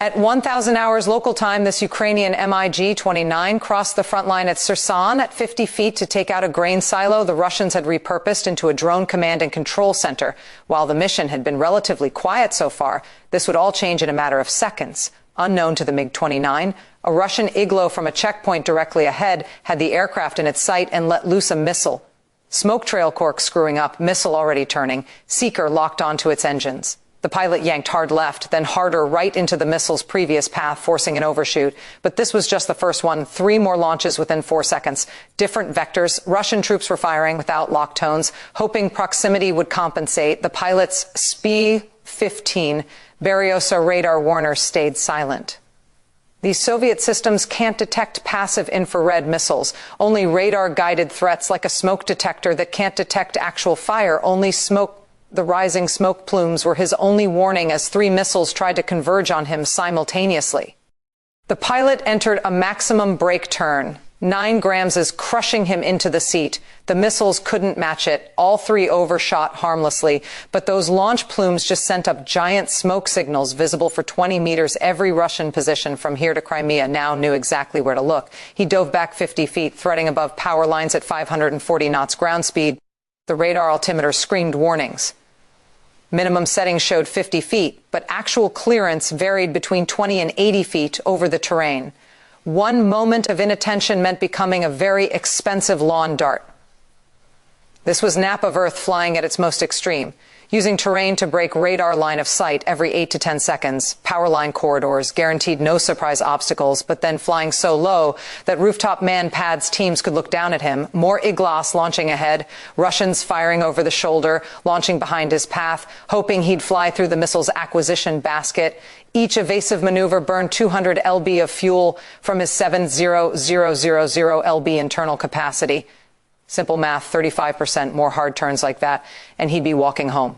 At 1,000 hours local time, this Ukrainian MiG-29 crossed the front line at Kherson at 50 feet to take out a grain silo the Russians had repurposed into a drone command and control center. While the mission had been relatively quiet so far, this would all change in a matter of seconds. Unknown to the MiG-29, a Russian Igla from a checkpoint directly ahead had the aircraft in its sight and let loose a missile. Smoke trail corkscrewing up, missile already turning, seeker locked onto its engines. The pilot yanked hard left, then harder right into the missile's previous path, forcing an overshoot. But this was just the first one. 3 more launches within 4 seconds. Different vectors. Russian troops were firing without lock tones, hoping proximity would compensate. The pilot's SPY-15 Barrages radar warner stayed silent. These Soviet systems can't detect passive infrared missiles, only radar-guided threats like a smoke detector that can't detect actual fire, only smoke. The rising smoke plumes were his only warning as 3 missiles tried to converge on him simultaneously. The pilot entered a maximum brake turn. 9 grams is crushing him into the seat. The missiles couldn't match it. All 3 overshot harmlessly, but those launch plumes just sent up giant smoke signals visible for 20 meters. Every Russian position from here to Crimea now knew exactly where to look. He dove back 50 feet, threading above power lines at 540 knots ground speed. The radar altimeter screamed warnings. Minimum settings showed 50 feet, but actual clearance varied between 20 and 80 feet over the terrain. One moment of inattention meant becoming a very expensive lawn dart. This was nap of Earth flying at its most extreme, using terrain to break radar line of sight every 8 to 10 seconds, power line corridors, guaranteed no surprise obstacles, but then flying so low that rooftop man-pads teams could look down at him, more Iglas launching ahead, Russians firing over the shoulder, launching behind his path, hoping he'd fly through the missile's acquisition basket. Each evasive maneuver burned 200 lb of fuel from his 7,000 lb internal capacity. Simple math, 35% more hard turns like that, and he'd be walking home.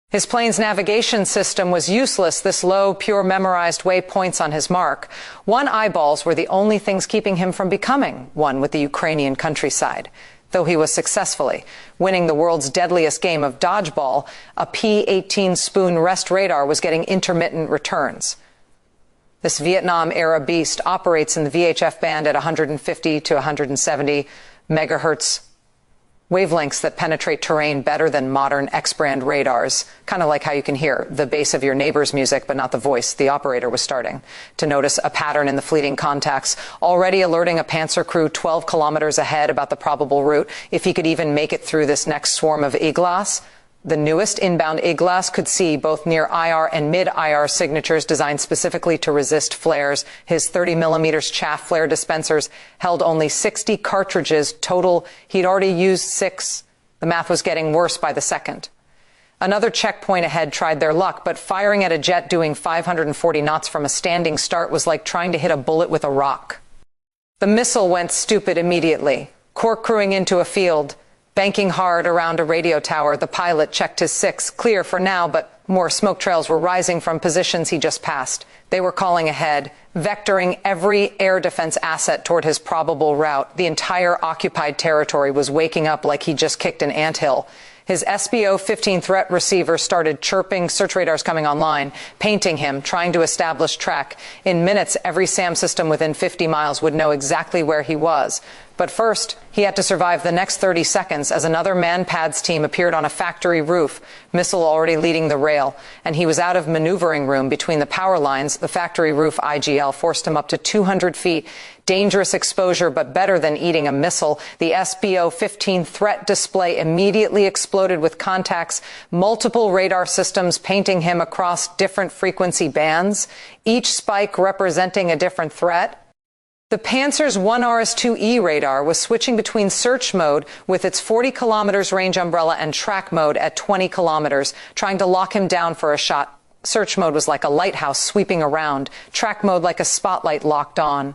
His plane's navigation system was useless this low, pure memorized waypoints on his mark. 1 eyeballs were the only things keeping him from becoming one with the Ukrainian countryside. Though he was successfully winning the world's deadliest game of dodgeball, a P-18 Spoon rest radar was getting intermittent returns. This Vietnam-era beast operates in the VHF band at 150 to 170 megahertz wavelengths that penetrate terrain better than modern X-brand radars. Kind of like how you can hear the bass of your neighbor's music, but not the voice. The operator was starting to notice a pattern in the fleeting contacts, already alerting a Pantsir crew 12 kilometers ahead about the probable route, if he could even make it through this next swarm of Iglas. The newest inbound Iglas could see both near IR and mid-IR signatures designed specifically to resist flares. His 30mm chaff flare dispensers held only 60 cartridges total. He'd already used 6. The math was getting worse by the second. Another checkpoint ahead tried their luck, but firing at a jet doing 540 knots from a standing start was like trying to hit a bullet with a rock. The missile went stupid immediately, corkscrewing into a field. Banking hard around a radio tower, the pilot checked his 6, clear for now, but more smoke trails were rising from positions he just passed. They were calling ahead, vectoring every air defense asset toward his probable route. The entire occupied territory was waking up like he just kicked an anthill. His SPO-15 threat receiver started chirping, search radars coming online, painting him, trying to establish track. In minutes, every SAM system within 50 miles would know exactly where he was. But first, he had to survive the next 30 seconds as another man-pads team appeared on a factory roof, missile already leading the rail, and he was out of maneuvering room between the power lines. The factory roof IGL forced him up to 200 feet. Dangerous exposure, but better than eating a missile. The SPO-15 threat display immediately exploded with contacts, multiple radar systems painting him across different frequency bands, each spike representing a different threat. The Pantsir's 1RS-2E radar was switching between search mode with its 40 kilometers range umbrella and track mode at 20 kilometers, trying to lock him down for a shot. Search mode was like a lighthouse sweeping around, track mode like a spotlight locked on.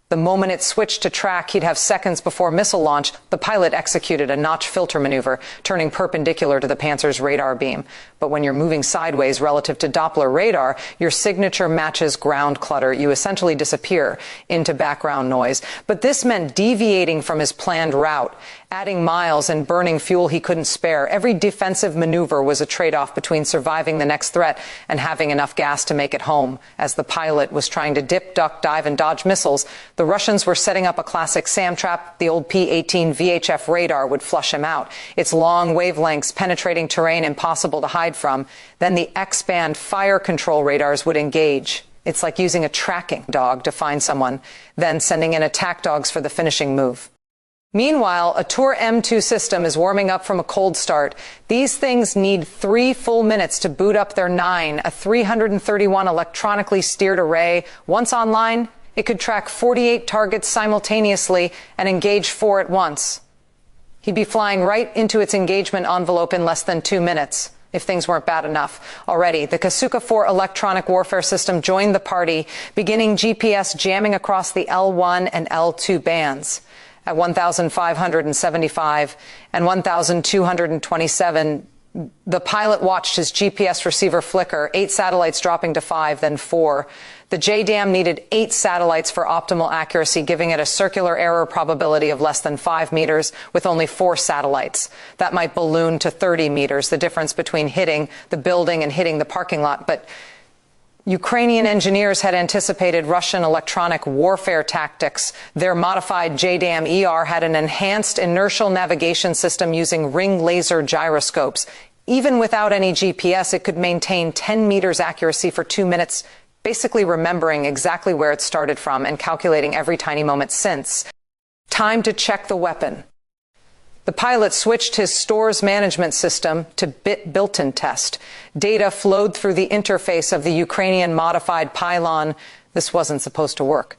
The moment it switched to track, he'd have seconds before missile launch. The pilot executed a notch filter maneuver, turning perpendicular to the Pantsir's radar beam. But when you're moving sideways relative to Doppler radar, your signature matches ground clutter. You essentially disappear into background noise. But this meant deviating from his planned route, adding miles and burning fuel he couldn't spare. Every defensive maneuver was a trade-off between surviving the next threat and having enough gas to make it home. As the pilot was trying to dip, duck, dive, and dodge missiles, the Russians were setting up a classic SAM trap. The old P-18 VHF radar would flush him out. Its long wavelengths penetrating terrain impossible to hide from. Then the X-band fire control radars would engage. It's like using a tracking dog to find someone, then sending in attack dogs for the finishing move. Meanwhile, a Tour M2 system is warming up from a cold start. These things need 3 full minutes to boot up their 9, a 331 electronically steered array. Once online, it could track 48 targets simultaneously and engage 4 at once. He'd be flying right into its engagement envelope in less than 2 minutes, if things weren't bad enough. Already, the Kasuka-4 electronic warfare system joined the party, beginning GPS jamming across the L1 and L2 bands. At 1,575 and 1,227, the pilot watched his GPS receiver flicker, 8 satellites dropping to 5, then 4. The JDAM needed 8 satellites for optimal accuracy, giving it a circular error probability of less than 5 meters with only 4 satellites. That might balloon to 30 meters, the difference between hitting the building and hitting the parking lot. But Ukrainian engineers had anticipated Russian electronic warfare tactics. Their modified JDAM-ER had an enhanced inertial navigation system using ring laser gyroscopes. Even without any GPS, it could maintain 10 meters accuracy for 2 minutes, basically remembering exactly where it started from and calculating every tiny moment since. Time to check the weapon. The pilot switched his stores management system to built-in test. Data flowed through the interface of the Ukrainian modified pylon. This wasn't supposed to work.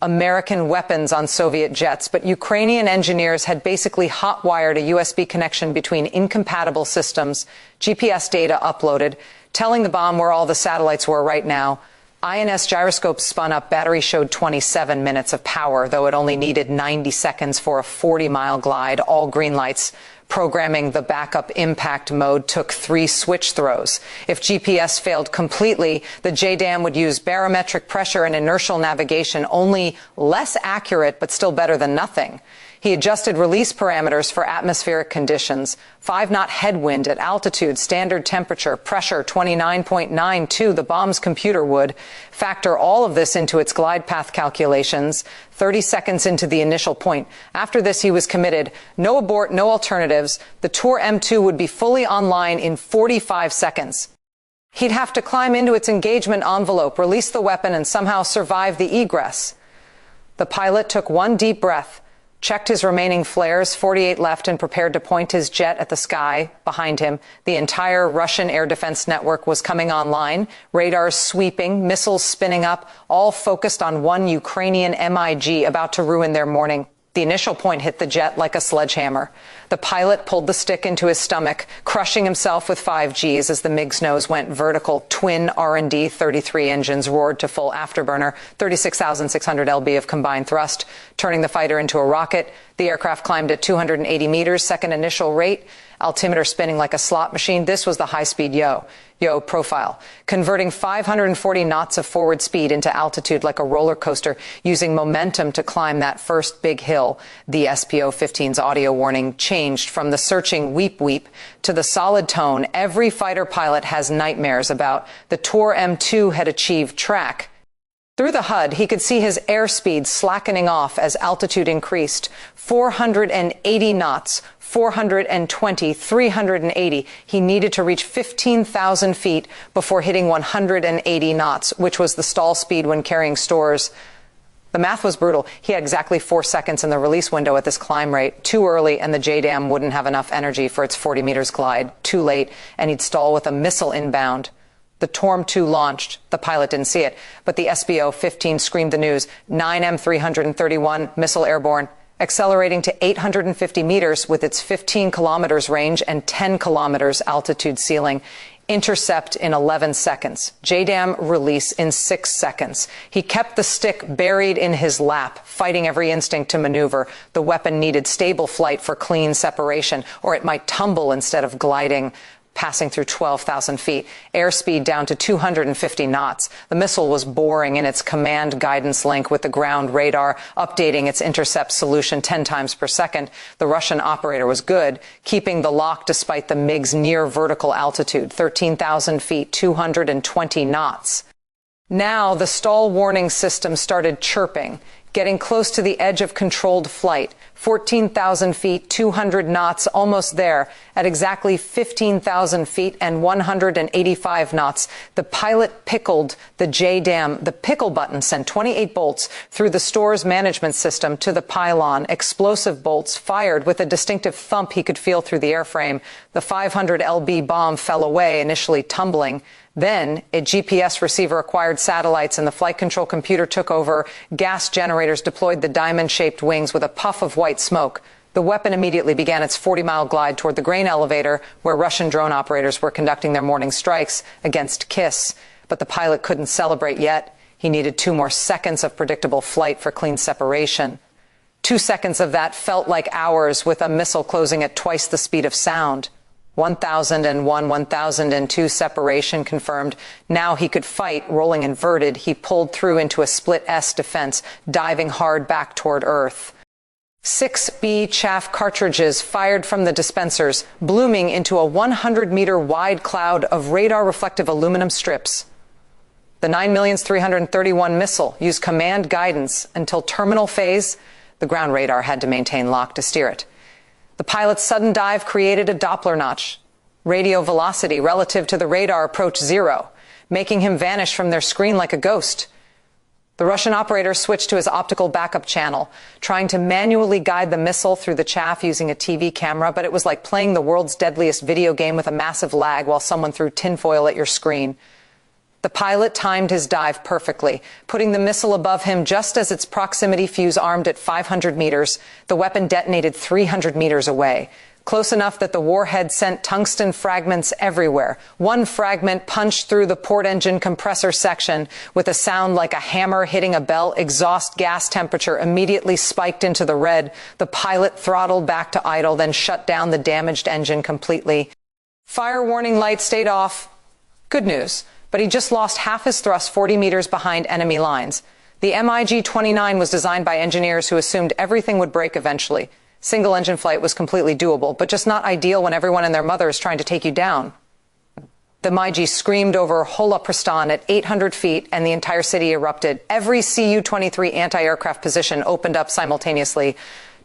American weapons on Soviet jets, but Ukrainian engineers had basically hot-wired a USB connection between incompatible systems, GPS data uploaded, telling the bomb where all the satellites were right now. INS gyroscopes spun up. Battery showed 27 minutes of power, though it only needed 90 seconds for a 40-mile glide. All green lights. Programming the backup impact mode took 3 switch throws. If GPS failed completely, the JDAM would use barometric pressure and inertial navigation, only less accurate, but still better than nothing. He adjusted release parameters for atmospheric conditions. 5-knot headwind at altitude, standard temperature, pressure 29.92, the bomb's computer would. Factor all of this into its glide path calculations. 30 seconds into the initial point. After this, he was committed. No abort, no alternatives. The Tour M2 would be fully online in 45 seconds. He'd have to climb into its engagement envelope, release the weapon, and somehow survive the egress. The pilot took one deep breath, checked his remaining flares, 48 left, and prepared to point his jet at the sky behind him. The entire Russian air defense network was coming online, radars sweeping, missiles spinning up, all focused on one Ukrainian MiG about to ruin their morning. The initial point hit the jet like a sledgehammer. The pilot pulled the stick into his stomach, crushing himself with 5 Gs as the MiG's nose went vertical. Twin R&D 33 engines roared to full afterburner, 36,600 lb of combined thrust, turning the fighter into a rocket. The aircraft climbed at 280 meters, second initial rate, altimeter spinning like a slot machine. This was the high-speed yo profile, converting 540 knots of forward speed into altitude like a roller coaster, using momentum to climb that first big hill. The SPO-15's audio warning changed from the searching weep weep to the solid tone every fighter pilot has nightmares about. The Tour M2 had achieved track. Through the HUD, he could see his airspeed slackening off as altitude increased. 480 knots, 420, 380. He needed to reach 15,000 feet before hitting 180 knots, which was the stall speed when carrying stores. The math was brutal. He had exactly 4 seconds in the release window at this climb rate. Too early, and the JDAM wouldn't have enough energy for its 40 meters glide. Too late, and he'd stall with a missile inbound. The Torm 2 launched. The pilot didn't see it, but the SBO-15 screamed the news. 9 M331 missile airborne, accelerating to 850 meters with its 15 kilometers range and 10 kilometers altitude ceiling. intercept in 11 seconds, JDAM release in 6 seconds. He kept the stick buried in his lap, fighting every instinct to maneuver. The weapon needed stable flight for clean separation, or it might tumble instead of gliding, passing through 12,000 feet, airspeed down to 250 knots. The missile was boring in its command guidance link with the ground radar, updating its intercept solution 10 times per second. The Russian operator was good, keeping the lock despite the MiG's near vertical altitude, 13,000 feet, 220 knots. Now the stall warning system started chirping, getting close to the edge of controlled flight. 14,000 feet, 200 knots, almost there. At exactly 15,000 feet and 185 knots, the pilot pickled the JDAM. The pickle button sent 28 bolts through the store's management system to the pylon. Explosive bolts fired with a distinctive thump he could feel through the airframe. The 500 lb bomb fell away, initially tumbling. Then, a GPS receiver acquired satellites and the flight control computer took over. Gas generators deployed the diamond-shaped wings with a puff of white smoke. The weapon immediately began its 40-mile glide toward the grain elevator, where Russian drone operators were conducting their morning strikes against KISS. But the pilot couldn't celebrate yet. He needed 2 more seconds of predictable flight for clean separation. 2 seconds of that felt like hours, with a missile closing at twice the speed of sound. 1001, 1002 separation confirmed. Now he could fight, rolling inverted. He pulled through into a split S defense, diving hard back toward Earth. 6B chaff cartridges fired from the dispensers, blooming into a 100-meter wide cloud of radar-reflective aluminum strips. The 9,331 missile used command guidance until terminal phase. The ground radar had to maintain lock to steer it. The pilot's sudden dive created a Doppler notch. Radio velocity relative to the radar approached 0, making him vanish from their screen like a ghost. The Russian operator switched to his optical backup channel, trying to manually guide the missile through the chaff using a TV camera, but it was like playing the world's deadliest video game with a massive lag while someone threw tinfoil at your screen. The pilot timed his dive perfectly, putting the missile above him just as its proximity fuse armed at 500 meters. The weapon detonated 300 meters away, close enough that the warhead sent tungsten fragments everywhere. One fragment punched through the port engine compressor section with a sound like a hammer hitting a bell. Exhaust gas temperature immediately spiked into the red. The pilot throttled back to idle, then shut down the damaged engine completely. Fire warning light stayed off. Good news. But he just lost half his thrust 40 meters behind enemy lines. The MiG-29 was designed by engineers who assumed everything would break eventually. Single-engine flight was completely doable, but just not ideal when everyone and their mother is trying to take you down. The MiG screamed over Holopristan at 800 feet, and the entire city erupted. Every Cu-23 anti-aircraft position opened up simultaneously.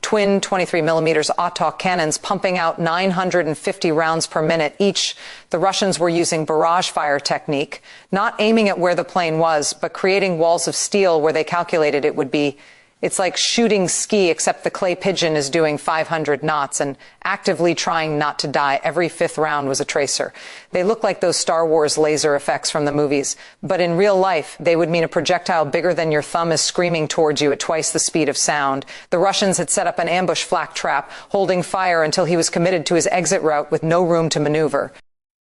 Twin 23mm Autok cannons pumping out 950 rounds per minute each. The Russians were using barrage fire technique, not aiming at where the plane was, but creating walls of steel where they calculated it would be. It's like shooting ski, except the clay pigeon is doing 500 knots and actively trying not to die. Every 5th round was a tracer. They look like those Star Wars laser effects from the movies, but in real life, they would mean a projectile bigger than your thumb is screaming towards you at twice the speed of sound. The Russians had set up an ambush flak trap, holding fire until he was committed to his exit route with no room to maneuver.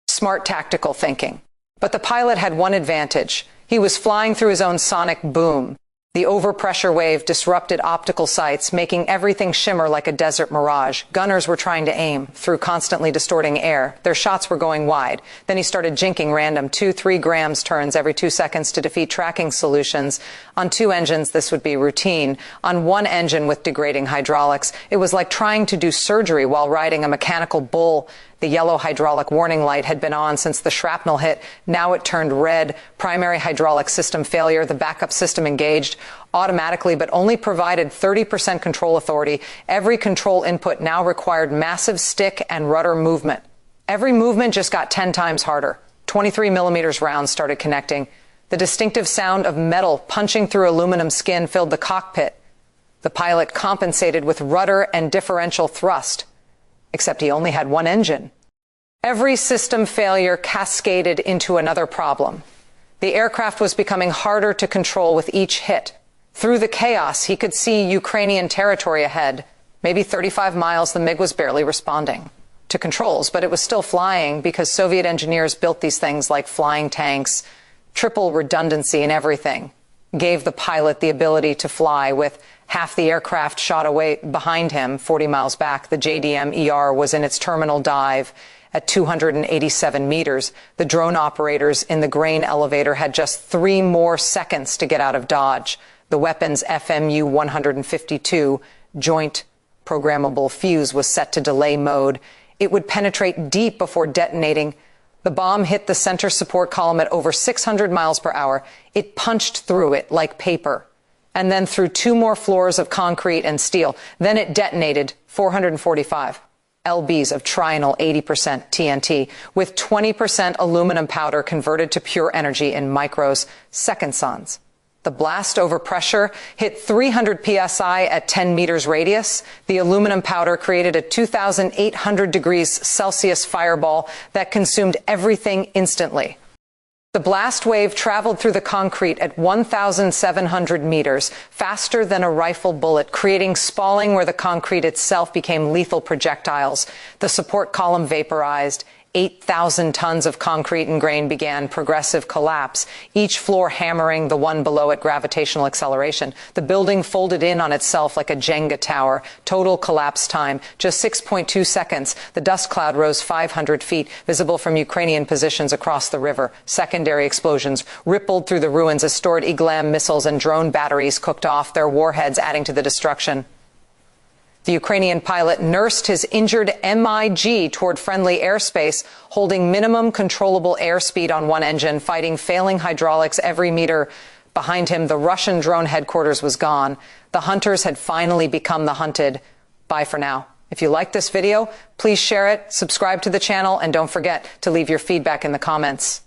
Smart tactical thinking. But the pilot had one advantage. He was flying through his own sonic boom. The overpressure wave disrupted optical sights, making everything shimmer like a desert mirage. Gunners were trying to aim through constantly distorting air. Their shots were going wide. Then he started jinking random 2-3 grams turns every 2 seconds to defeat tracking solutions. On 2 engines, this would be routine. On 1 engine with degrading hydraulics, it was like trying to do surgery while riding a mechanical bull. The yellow hydraulic warning light had been on since the shrapnel hit. Now it turned red. Primary hydraulic system failure. The backup system engaged automatically, but only provided 30% control authority. Every control input now required massive stick and rudder movement. Every movement just got 10 times harder. 23mm rounds started connecting. The distinctive sound of metal punching through aluminum skin filled the cockpit. The pilot compensated with rudder and differential thrust. Except he only had 1 engine. Every system failure cascaded into another problem. The aircraft was becoming harder to control with each hit. Through the chaos, he could see Ukrainian territory ahead. Maybe 35 miles, the MiG was barely responding. to controls, but it was still flying because Soviet engineers built these things like flying tanks, triple redundancy and everything, gave the pilot the ability to fly with half the aircraft shot away behind him 40 miles back. The JDAM-ER was in its terminal dive at 287 meters. The drone operators in the grain elevator had just 3 more seconds to get out of Dodge. The weapon's FMU-152 joint programmable fuse was set to delay mode. It would penetrate deep before detonating. The bomb hit the center support column at over 600 miles per hour. It punched through it like paper, and then through 2 more floors of concrete and steel. Then it detonated 445 lbs of trionyl 80% TNT with 20% aluminum powder converted to pure energy in micros, seconds. The blast over pressure hit 300 psi at 10 meters radius. The aluminum powder created a 2,800 degrees Celsius fireball that consumed everything instantly. The blast wave traveled through the concrete at 1,700 meters, faster than a rifle bullet, creating spalling where the concrete itself became lethal projectiles. The support column vaporized. 8,000 tons of concrete and grain began progressive collapse, each floor hammering the one below at gravitational acceleration. The building folded in on itself like a Jenga tower. Total collapse time, just 6.2 seconds. The dust cloud rose 500 feet, visible from Ukrainian positions across the river. Secondary explosions rippled through the ruins as stored Igla missiles and drone batteries cooked off, their warheads adding to the destruction. The Ukrainian pilot nursed his injured MiG toward friendly airspace, holding minimum controllable airspeed on one engine, fighting failing hydraulics every meter behind him. The Russian drone headquarters was gone. The hunters had finally become the hunted. Bye for now. If you like this video, please share it, subscribe to the channel, and don't forget to leave your feedback in the comments.